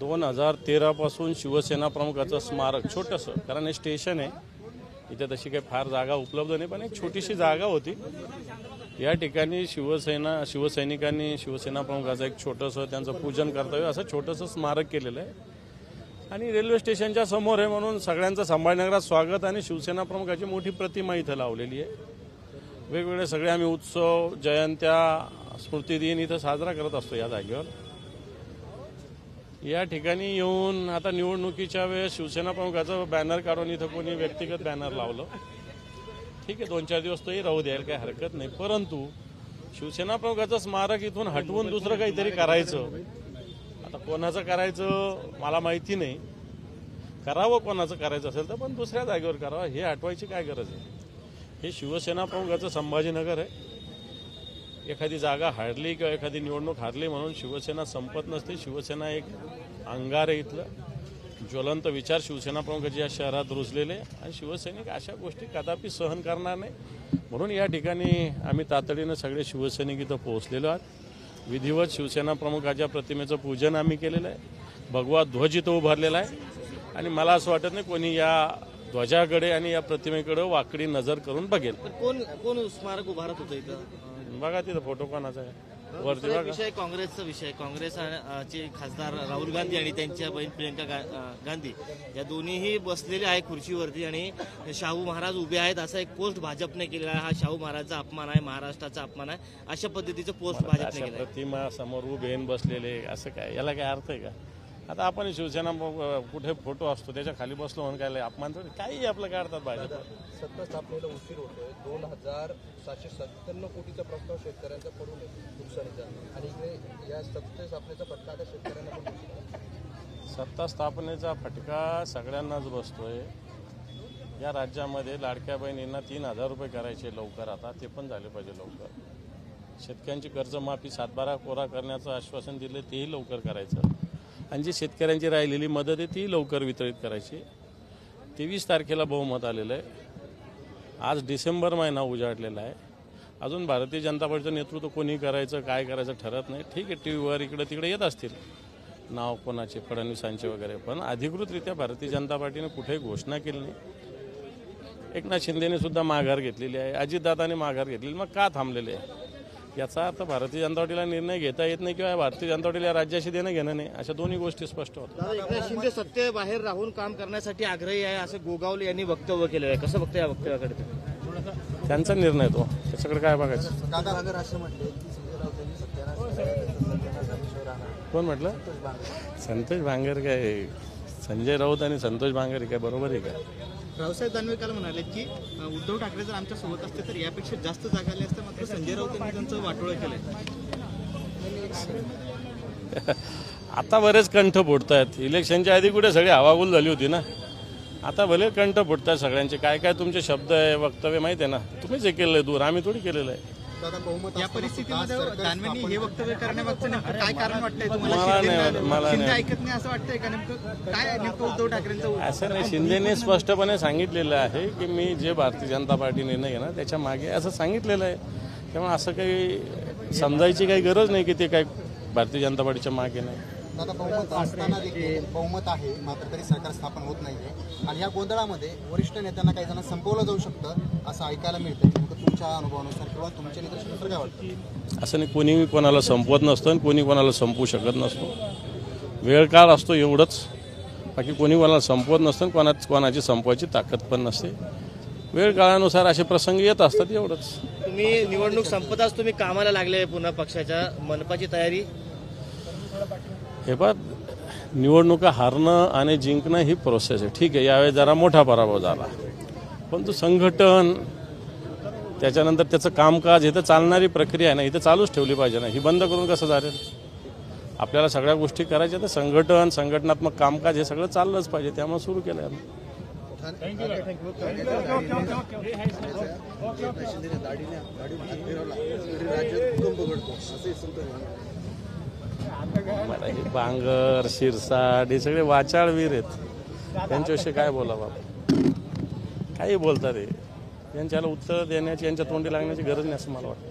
2013 पासून शिवसेना प्रमुखाचं स्मारक छोटंसं, कारण हे स्टेशन आहे, इथे तशी काही फार जागा उपलब्ध नाही, पण एक छोटीशी जागा होती. या ठिकाणी शिवसैनिकांनी शिवसेना प्रमुखाचं एक छोटंसं त्यांचं पूजन कर्तव्य असं छोटंसं स्मारक केलेलं आहे. आणि रेल्वे स्टेशनच्या समोर आहे म्हणून सगळ्यांचं संभाजीनगरात स्वागत आणि शिवसेना प्रमुखाची मोठी प्रतिमा इथं लावलेली आहे. वेगवेगळे सगळे आम्ही उत्सव, जयंत्या, स्मृतिदिन इथं साजरा करत असतो या जागेवर. या ठिकाणी येऊन आता निवडणुकीच्या वेळेस शिवसेना प्रमुखाचं बॅनर काढून इथं कोणी व्यक्तिगत बॅनर लावलं, ठीक आहे, 2-4 दिवस तोही राहू द्यायला काही हरकत नाही. परंतु शिवसेना प्रमुखाचं स्मारक इथून हटवून दुसरं काहीतरी करायचं, आता कोणाचं करायचं मला माहिती नाही, करावं कोणाचं करायचं असेल तर, पण दुसऱ्या जागेवर करावं, हे हटवायची काय गरज आहे. हे शिवसेना प्रमुखाचं संभाजीनगर आहे. एखादी जागा हारली किंवा एखादी निवडणूक हारली म्हणून शिवसेना संपत नसते. शिवसेना एक अंगार आहे, इथलं ज्वलंत विचार शिवसेना प्रमुखाचे या शहरात रुजलेले, आणि शिवसैनिक अशा गोष्टी कदापि सहन करणार नाही. म्हणून या ठिकाणी आम्ही तातडीनं सगळे शिवसैनिक इथं पोहोचलेलो आहोत. विधिवत शिवसेना प्रमुखाच्या प्रतिमेचं पूजन आम्ही केलेलं आहे. भगवा ध्वज इथं उभारलेला आहे आणि मला असं वाटत नाही कोणी या ध्वजाकडे आणि या प्रतिमेकडे वाकडी नजर करून बघेल. कोण स्मारक उभारत होतं इथं? बघा तिथं फोटो कोणाचा आहे वरती बघा. विषय काँग्रेसचा विषय. काँग्रेसचे खासदार राहुल गांधी आणि त्यांच्या बहीण प्रियंका गांधी या दोन्हीही बसलेले आहे खुर्चीवरती आणि शाहू महाराज उभे आहेत असा एक पोस्ट भाजपने केलेला आहे. हा शाहू महाराजचा अपमान आहे, महाराष्ट्राचा अपमान आहे, अशा पद्धतीचं पोस्ट भाजपने केलं. प्रतिमा समोर उभे बसलेले असं काय, याला काय अर्थ आहे का? आता आपण शिवसेना कुठे फोटो असतो त्याच्या खाली बसलो म्हणून काय अपमान काही आपलं काढतात भाजप. सत्ता स्थापनेला उशीर होतोय. 2,757 कोटीचा प्रस्ताव शेतकऱ्यांचा पडू नये नुकसानीचा, आणि इकडे या सत्ता स्थापनेचा फटका आता शेतकऱ्यांना पण बसतो. सत्ता स्थापनेचा फटका सगळ्यांनाच बसतोय. या राज्यामध्ये लाडक्या बहिणींना 3,000 रुपये करायचे लवकर, आता ते पण झाले पाहिजे लवकर. शेतकऱ्यांची कर्जमाफी 7-12 कोरा करण्याचं आश्वासन दिले तेही लवकर करायचं, आणि जी शेतकऱ्यांची राहिलेली मदत आहे ती लवकर वितरित करायची. 23 तारखेला बहुमत आलेलं आहे. आज डिसेंबर महिना उजाडलेला आहे. अजून भारतीय जनता पार्टीचं नेतृत्व कोणी करायचं काय करायचं ठरत नाही. ठीक आहे, टी व्हीवर इकडे तिकडे येत असतील नाव कोणाचे, फडणवीसांचे वगैरे, पण अधिकृतरित्या भारतीय जनता पार्टीने कुठेही घोषणा केली नाही. एकनाथ शिंदेने सुद्धा माघार घेतलेली आहे, अजितदादांनी माघार घेतलेली, मग का थांबलेले आहे? याचा अर्थ भारतीय जनता पार्टीला निर्णय घेता येत नाही किंवा भारतीय जनता पार्टीला राज्याशी देणं घेणं नाही, अशा दोन्ही गोष्टी स्पष्ट होतात. एकनाथ शिंदे सत्तेबाहेर राहून काम करण्यासाठी आग्रही आहे असं गोगावले यांनी वक्तव्य केलं आहे. कसं बघतं या वक्तव्याकडे? त्यांचा निर्णय तो, त्याच्याकडे काय बघायचं. कोण म्हटलं? संतोष भांगर काय? संजय राऊत आणि संतोष भांगर काय बरोबर आहे का? रावसाहेब दानवे काल म्हणाले की उद्धव ठाकरे जर आमच्या सोबत असते तर यापेक्षा जास्त जागा आल्या असत्या, मात्र संजय राऊत यांनी त्यांचं वाटोळं केलंय. आता बरेच कंठ फुटत आहेत. इलेक्शनच्या आधी कुठे सगळी हवागुल झाली होती ना, आता भले कंठ फुटत आहेत सगळ्यांचे. काय काय तुमचे शब्द आहे, वक्तव्य माहिती आहे ना, तुम्हीच हे केलं आहे दूर, आम्ही थोडी केलेलं आहे. या परिस्थितीमध्ये दानवेंनी हे वक्तव्य करण्यामागचं नेमकं काय कारण वाटतंय तुम्हाला? मला शिंदे नाही ऐकत नाही असं वाटतंय का? नेमकं काय नेमकं उद्धव ठाकरेंचं? असं नाही, शिंदेने स्पष्टपणे सांगितलेलं आहे की मी जे भारतीय जनता पार्टी निर्णय घेणार त्याच्या मागे असं सांगितलेलं आहे. त्यामुळे असं काही समजायची काही गरज नाही की ते काय भारतीय जनता पार्टीच्या मागे नाही. दादा, बहुमत असताना देखील बहुमत आहे मात्र तरी सरकार स्थापन होत नाहीये, आणि या गोंधळामध्ये वरिष्ठ नेत्यांना काही जणांना संपवलं जाऊ शकतं असं ऐकायला मिळतंय. तुमच्या अनुभवानुसार किंवा तुमच्या निदर्शनानुसार काय वाटतं? असं नाही, कोणी कोणाला संपवत नसतं आणि कोणी कोणाला संपवू शकत नसतो. वेळ काळ असतो एवढंच, बाकी कोणी कोणाला संपवत नसतं आणि कोणाची संपवायची ताकद पण नसते. वेळ काळानुसार असे प्रसंग येत असतात एवढंच. तुम्ही निवडणूक संपताच तुम्ही कामाला लागले पुन्हा पक्षाच्या, मनपाची तयारी? हे पहा, निवडणुका हारणं आणि जिंकणं ही प्रोसेस आहे. ठीक आहे, यावेळी जरा मोठा पराभव झाला, पण तो संघटन त्याच्यानंतर त्याचं कामकाज, इथं चालणारी प्रक्रिया आहे ना, इथं चालूच ठेवली पाहिजे ना. ही बंद करून कसं झालेल? आपल्याला सगळ्या गोष्टी करायच्या, तर संघटन, संघटनात्मक कामकाज हे सगळं चाललंच पाहिजे, त्यामुळे सुरू केलं आहे. मला हे बांगर, शिरसाट हे सगळे वाचाळवीर आहेत, त्यांच्याविषयी काय बोलावं आपण? काही बोलतात हे, यांच्याला उत्तर देण्याची, यांच्या तोंडी लागण्याची गरज नाही असं मला वाटतं.